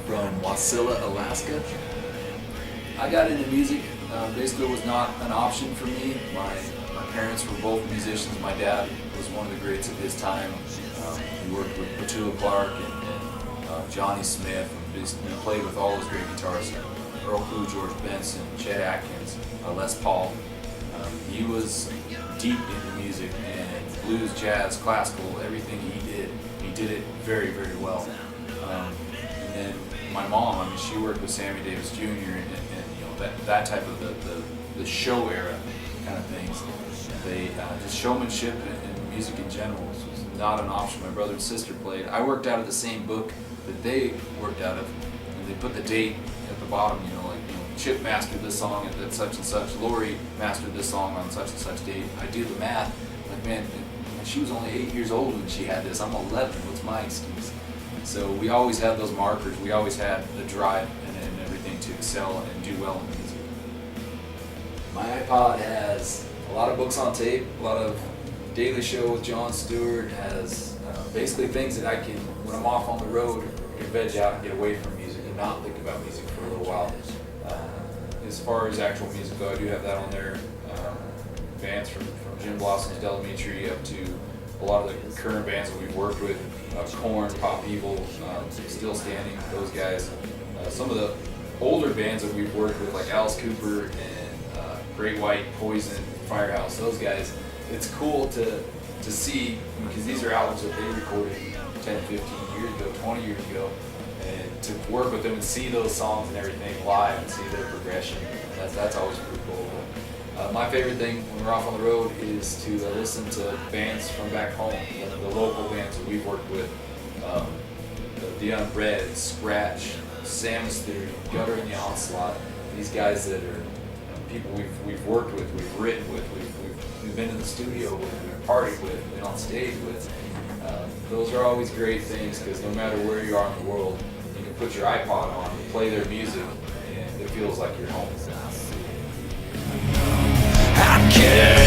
from Wasilla, Alaska. I got into music. Basically, it was not an option for me. My parents were both musicians. My dad was one of the greats of his time. He worked with Petula Clark and Johnny Smith, and just, played with all those great guitarists. Earl Klugh, George Benson, Chet Atkins, Les Paul. He was deep into music, and blues, jazz, classical, everything he did it very, very well. And then my mom, she worked with Sammy Davis Jr. and that type of the show era kind of things. They just showmanship and music in general was not an option. My brother and sister played. I worked out of the same book that they worked out of, and they put the date at the bottom. Chip mastered this song at such and such. Lori mastered this song on such and such date. I do the math. Like, man, she was only 8 years old when she had this. I'm 11. What's my excuse? So we always had those markers. We always had the drive and everything to excel and do well in music. My iPod has a lot of books on tape, a lot of Daily Show with Jon Stewart, has basically things that I can, when I'm off on the road, veg out and get away from music and not think about music for a little while. As far as actual music though, I do have that on there. Bands from Jim Blossom's Delamitri up to a lot of the current bands that we've worked with, Korn, Pop Evil, Still Standing, those guys. Some of the older bands that we've worked with, like Alice Cooper and Great White, Poison, Firehouse, those guys. It's cool to see, because these are albums that they recorded 10, 15 years ago, 20 years ago, and to work with them and see those songs and everything live and see their progression. That's always pretty cool. My favorite thing when we're off on the road is to listen to bands from back home, the local bands that we've worked with, the Unbred, Scratch, Sam's Theory, Gutter and the Onslaught. These guys that are people we've worked with, we've written with, we've been in the studio with, we've partied with, been on stage with. Those are always great things, because no matter where you are in the world, you can put your iPod on, play their music, and it feels like you're home. I can't